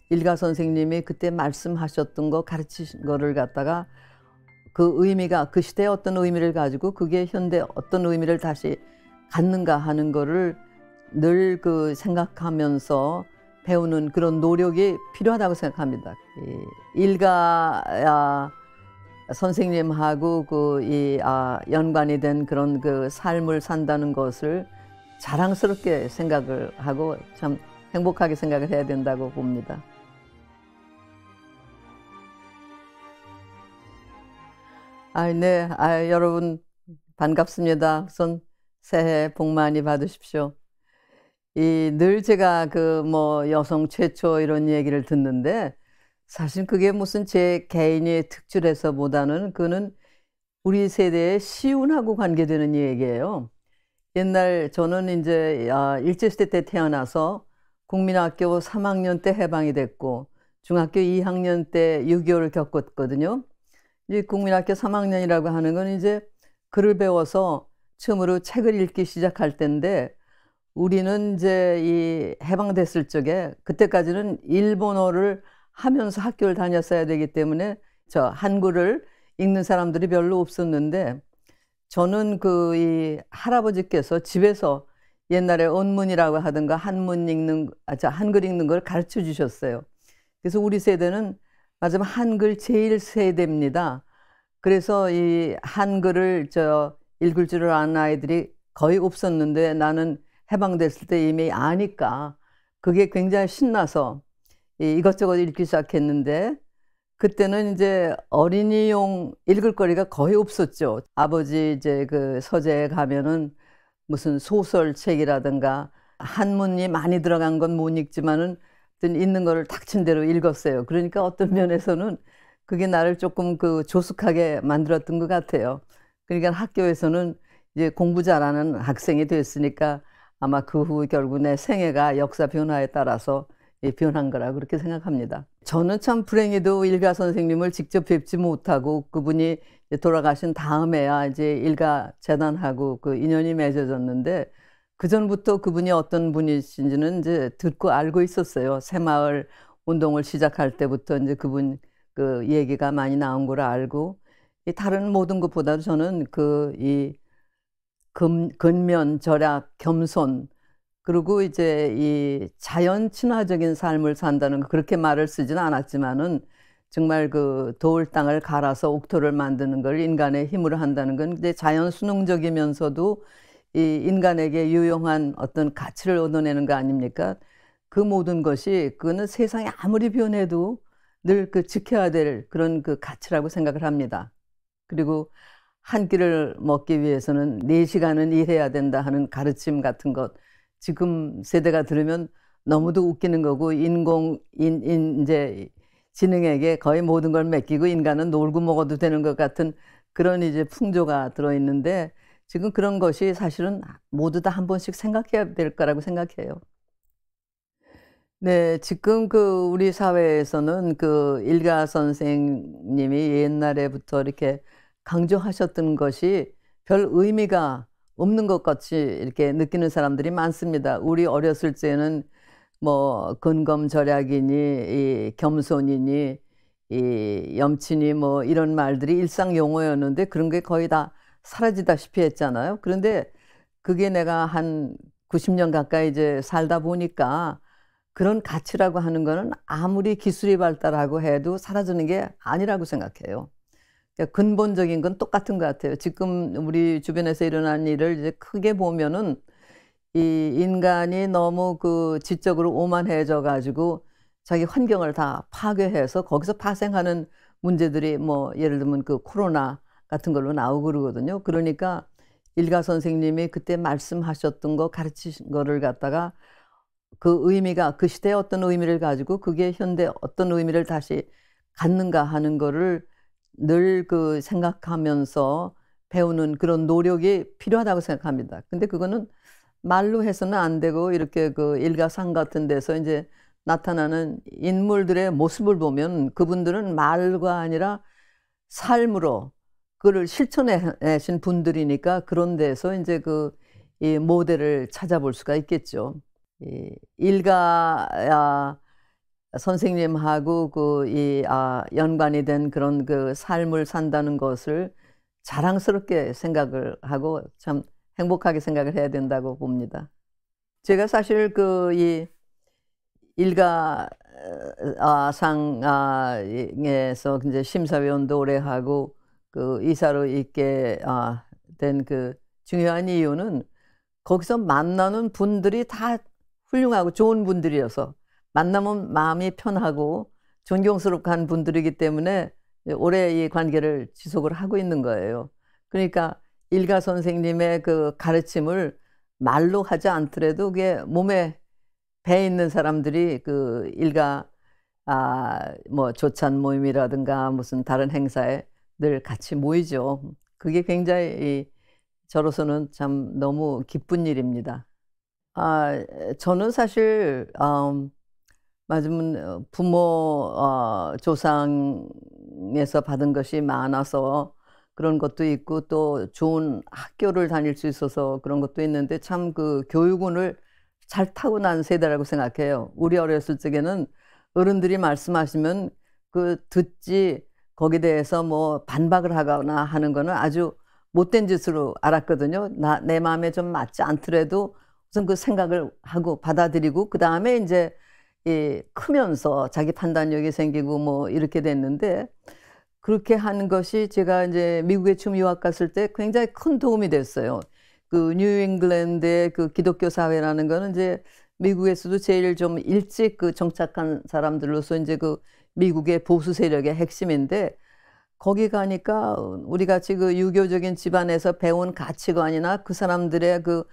일가 선생님이 그때 말씀하셨던 거 가르치신 거를 갖다가 그 의미가 그 시대에 어떤 의미를 가지고 그게 현대 어떤 의미를 다시 갖는가 하는 거를 늘 그 생각하면서 배우는 그런 노력이 필요하다고 생각합니다. 이 일가 선생님하고 연관이 된 그런 그 삶을 산다는 것을 자랑스럽게 생각을 하고 참 행복하게 생각을 해야 된다고 봅니다. 네. 여러분 반갑습니다. 우선 새해 복 많이 받으십시오. 늘 제가 여성 최초 이런 얘기를 듣는데 사실 그게 무슨 제 개인의 특출해서보다는 그거는 우리 세대의 시운하고 관계되는 얘기예요. 옛날 저는 인제 일제시대 때 태어나서 국민학교 3학년 때 해방이 됐고 중학교 2학년 때 6.25를 겪었거든요. 이 국민학교 3학년이라고 하는 건 이제 글을 배워서 처음으로 책을 읽기 시작할 때인데 우리는 이제 이 해방됐을 적에 그때까지는 일본어를 하면서 학교를 다녔어야 되기 때문에 한글을 읽는 사람들이 별로 없었는데 저는 이 할아버지께서 집에서 옛날에 언문이라고 하던가 한글 읽는 걸 가르쳐 주셨어요. 그래서 우리 세대는 맞으면 한글 제1세대입니다. 그래서 이 한글을 읽을 줄 아는 아이들이 거의 없었는데 나는 해방됐을 때 이미 아니까 그게 굉장히 신나서 이것저것 읽기 시작했는데 그때는 이제 어린이용 읽을 거리가 거의 없었죠. 아버지 이제 그 서재에 가면은 무슨 소설책이라든가 한문이 많이 들어간 건 못 읽지만은 있는 거를 닥친 대로 읽었어요. 그러니까 어떤 면에서는 그게 나를 조금 조숙하게 만들었던 것 같아요. 그러니까 학교에서는 이제 공부 잘하는 학생이 됐으니까 아마 그 후 결국 내 생애가 역사 변화에 따라서 변한 거라고 그렇게 생각합니다. 저는 참 불행히도 일가 선생님을 직접 뵙지 못하고 그분이 돌아가신 다음에야 이제 일가 재단하고 인연이 맺어졌는데 그전부터 그분이 어떤 분이신지는 이제 듣고 알고 있었어요. 새마을 운동을 시작할 때부터 이제 그분 얘기가 많이 나온 걸 알고 다른 모든 것보다도 저는 근면, 절약, 겸손 그리고 이제 이 자연 친화적인 삶을 산다는 거 그렇게 말을 쓰지는 않았지만은 정말 더울 땅을 갈아서 옥토를 만드는 걸 인간의 힘으로 한다는 건 이제 자연 순응적이면서도 이 인간에게 유용한 어떤 가치를 얻어내는 거 아닙니까? 그 모든 것이 그거는 세상이 아무리 변해도 늘 지켜야 될 그런 가치라고 생각을 합니다. 그리고 한 끼를 먹기 위해서는 4시간은 일해야 된다 하는 가르침 같은 것 지금 세대가 들으면 너무도 웃기는 거고 이제 지능에게 거의 모든 걸 맡기고 인간은 놀고 먹어도 되는 것 같은 그런 이제 풍조가 들어있는데 지금 그런 것이 사실은 모두 다 한 번씩 생각해야 될 거라고 생각해요. 네. 지금 우리 사회에서는 일가 선생님이 옛날에부터 이렇게 강조하셨던 것이 별 의미가 없는 것 같이 이렇게 느끼는 사람들이 많습니다. 우리 어렸을 때는 뭐 근검절약이니 이 겸손이니 이 염치니 뭐 이런 말들이 일상 용어였는데 그런 게 거의 다 사라지다시피 했잖아요. 그런데 그게 내가 한 90년 가까이 이제 살다 보니까 그런 가치라고 하는 거는 아무리 기술이 발달하고 해도 사라지는 게 아니라고 생각해요. 그러니까 근본적인 건 똑같은 것 같아요. 지금 우리 주변에서 일어난 일을 이제 크게 보면은 이 인간이 너무 지적으로 오만해져 가지고 자기 환경을 다 파괴해서 거기서 파생하는 문제들이 뭐 예를 들면 코로나 같은 걸로 나오고 그러거든요. 그러니까 일가 선생님이 그때 말씀하셨던 거 가르치신 거를 갖다가 그 의미가 그 시대에 어떤 의미를 가지고 그게 현대 어떤 의미를 다시 갖는가 하는 거를 늘 생각하면서 배우는 그런 노력이 필요하다고 생각합니다. 근데 그거는 말로 해서는 안 되고 이렇게 일가상 같은 데서 이제 나타나는 인물들의 모습을 보면 그분들은 말과 아니라 삶으로 그거를 실천해신 분들이니까 그런 데서 이제 이 모델을 찾아볼 수가 있겠죠. 이 일가 선생님하고 연관이 된 그런 그 삶을 산다는 것을 자랑스럽게 생각을 하고 참 행복하게 생각을 해야 된다고 봅니다. 제가 사실 이 일가 상에서 이제 심사위원도 오래 하고 그 이사로 있게 된 그 중요한 이유는 거기서 만나는 분들이 다 훌륭하고 좋은 분들이어서 만나면 마음이 편하고 존경스럽고 한 분들이기 때문에 오래 이 관계를 지속을 하고 있는 거예요. 그러니까 일가 선생님의 그 가르침을 말로 하지 않더라도 그게 몸에 배 있는 사람들이 그 일가 뭐 조찬 모임이라든가 무슨 다른 행사에 늘 같이 모이죠. 그게 굉장히 저로서는 참 너무 기쁜 일입니다. 저는 사실 맞으면 부모 조상에서 받은 것이 많아서 그런 것도 있고 또 좋은 학교를 다닐 수 있어서 그런 것도 있는데 참 그 교육운을 잘 타고난 세대라고 생각해요. 우리 어렸을 적에는 어른들이 말씀하시면 그 듣지 거기에 대해서 뭐 반박을 하거나 하는 거는 아주 못된 짓으로 알았거든요. 내 마음에 좀 맞지 않더라도 우선 그 생각을 하고 받아들이고 그다음에 인제 크면서 자기 판단력이 생기고 뭐 이렇게 됐는데 그렇게 하는 것이 제가 인제 미국에 처음 유학 갔을 때 굉장히 큰 도움이 됐어요. 그 뉴 잉글랜드의 그 기독교 사회라는 거는 이제 미국에서도 제일 좀 일찍 그 정착한 사람들로서 인제 그 미국의 보수 세력의 핵심인데 거기 가니까 우리 같이 그 유교적인 집안에서 배운 가치관이나 그 사람들의 그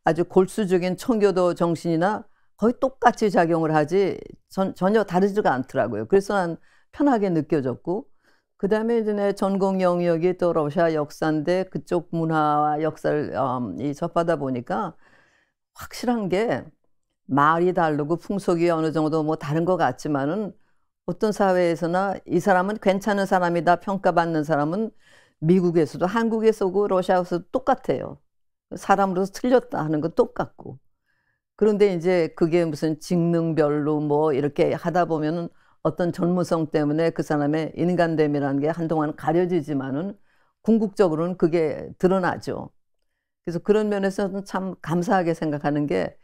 아주 골수적인 청교도 정신이나 거의 똑같이 작용을 하지 전혀 다르지가 않더라고요. 그래서 난 편하게 느껴졌고 그다음에 이제 내 전공 영역이 또 러시아 역사인데 그쪽 문화와 역사를 접하다 보니까 확실한 게 말이 다르고 풍속이 어느 정도 뭐 다른 것 같지만은 어떤 사회에서나 이 사람은 괜찮은 사람이다 평가받는 사람은 미국에서도 한국에서고 러시아에서도 똑같아요. 사람으로서 틀렸다 하는 건 똑같고. 그런데 인제 그게 무슨 직능별로 뭐 이렇게 하다 보면은 어떤 전무성 때문에 그 사람의 인간됨이라는 게 한동안 가려지지만은 궁극적으로는 그게 드러나죠. 그래서 그런 면에서는 참 감사하게 생각하는 게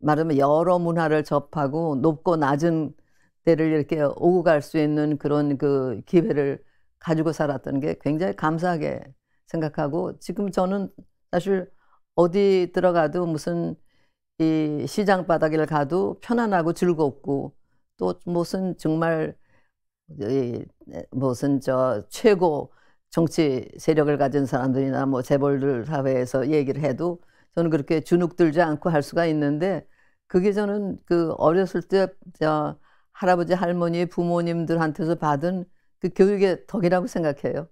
말하면 여러 문화를 접하고 높고 낮은 데를 이렇게 오고 갈 수 있는 그런 그 기회를 가지고 살았던 게 굉장히 감사하게 생각하고 지금 저는 사실 어디 들어가도 무슨 이 시장 바닥을 가도 편안하고 즐겁고 또 무슨 정말 무슨 최고 정치 세력을 가진 사람들이나 뭐 재벌들 사회에서 얘기를 해도 저는 그렇게 주눅 들지 않고 할 수가 있는데 그게 저는 그 어렸을 때 할아버지 할머니 부모님들한테서 받은 그 교육의 덕이라고 생각해요.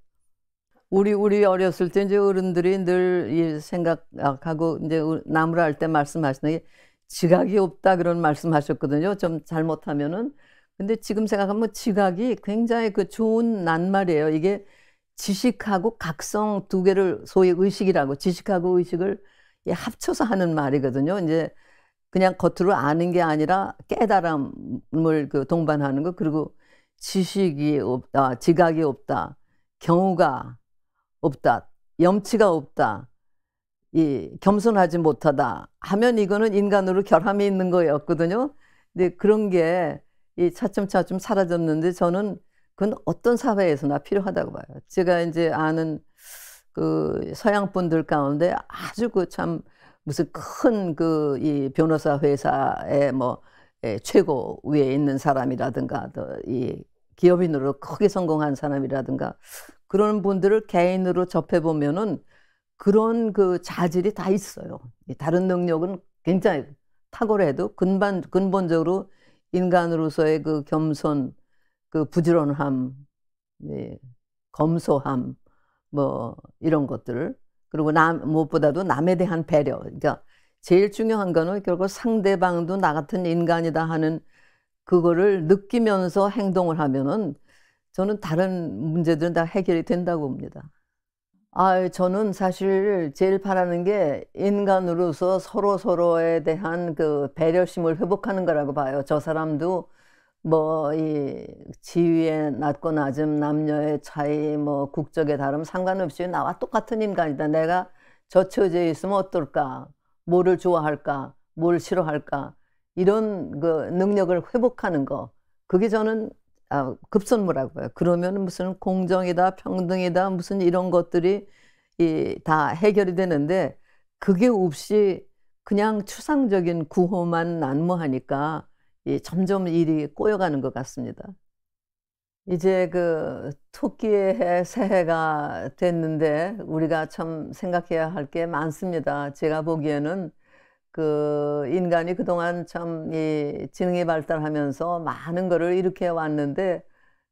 우리 어렸을 때 인제 어른들이 늘 이 생각하고 인제 나무랄 할 때 말씀하시는 게 "지각이 없다." 그런 말씀하셨거든요, 좀 잘못하면은. 근데 지금 생각하면 지각이 굉장히 그 좋은 낱말이에요. 이게 지식하고 각성 두 개를 소위 의식이라고 지식하고 의식을 합쳐서 하는 말이거든요. 인제 그냥 겉으로 아는 게 아니라 깨달음을 그 동반하는 거 그리고 지식이 없다, 지각이 없다, 경우가 없다, 염치가 없다, 겸손하지 못하다 하면 이거는 인간으로 결함이 있는 거였거든요. 근데 그런 게 차츰차츰 사라졌는데 저는 그건 어떤 사회에서나 필요하다고 봐요. 제가 인제 아는 그 서양 분들 가운데 아주 그 참 무슨 큰 이 변호사 회사의 뭐 최고 위에 있는 사람이라든가 또 기업인으로 크게 성공한 사람이라든가 그런 분들을 개인으로 접해 보면은 그런 그 자질이 다 있어요. 다른 능력은 굉장히 탁월해도 근본적으로 인간으로서의 그 겸손, 그 부지런함, 검소함 뭐 이런 것들 그리고 무엇보다도 남에 대한 배려. 그러니까 제일 중요한 거는 결국 상대방도 나 같은 인간이다 하는 그거를 느끼면서 행동을 하면은 저는 다른 문제들은 다 해결이 된다고 봅니다. 저는 사실 제일 바라는 게 인간으로서 서로서로에 대한 그 배려심을 회복하는 거라고 봐요. 저 사람도 뭐 이 지위의 낮고 낮음, 남녀의 차이, 뭐 국적의 다름 상관없이 나와 똑같은 인간이다. 내가 저 처지에 있으면 어떨까? 뭐를 좋아할까? 뭘 싫어할까? 이런 그 능력을 회복하는 거. 그게 저는 급선무라고 봐요. 그러면 무슨 공정이다, 평등이다, 무슨 이런 것들이 다 해결이 되는데 그게 없이 그냥 추상적인 구호만 난무하니까 점점 일이 꼬여가는 것 같습니다. 이제 그 토끼의 해 새해가 됐는데 우리가 참 생각해야 할 게 많습니다. 제가 보기에는 그 인간이 그동안 참 이 지능이 발달하면서 많은 거를 일으켜 왔는데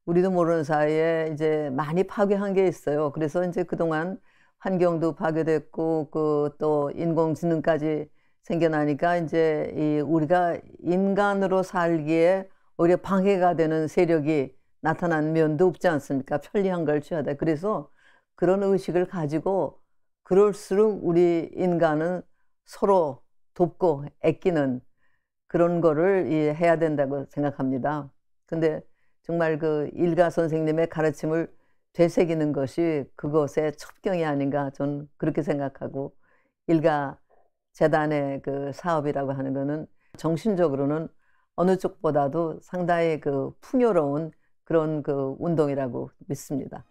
우리도 모르는 사이에 이제 많이 파괴한 게 있어요. 그래서 이제 그동안 환경도 파괴됐고 그 또 인공지능까지 생겨나니까 이제 이 우리가 인간으로 살기에 오히려 방해가 되는 세력이 나타난 면도 없지 않습니까? 편리한 걸 취하다. 그래서 그런 의식을 가지고 그럴수록 우리 인간은 서로 돕고 아끼는 그런 거를 해야 된다고 생각합니다. 근데 정말 그 일가 선생님의 가르침을 되새기는 것이 그것의 첩경이 아닌가 저는 그렇게 생각하고 일가 재단의 그 사업이라고 하는 거는 정신적으로는 어느 쪽보다도 상당히 그 풍요로운 그런 그 운동이라고 믿습니다.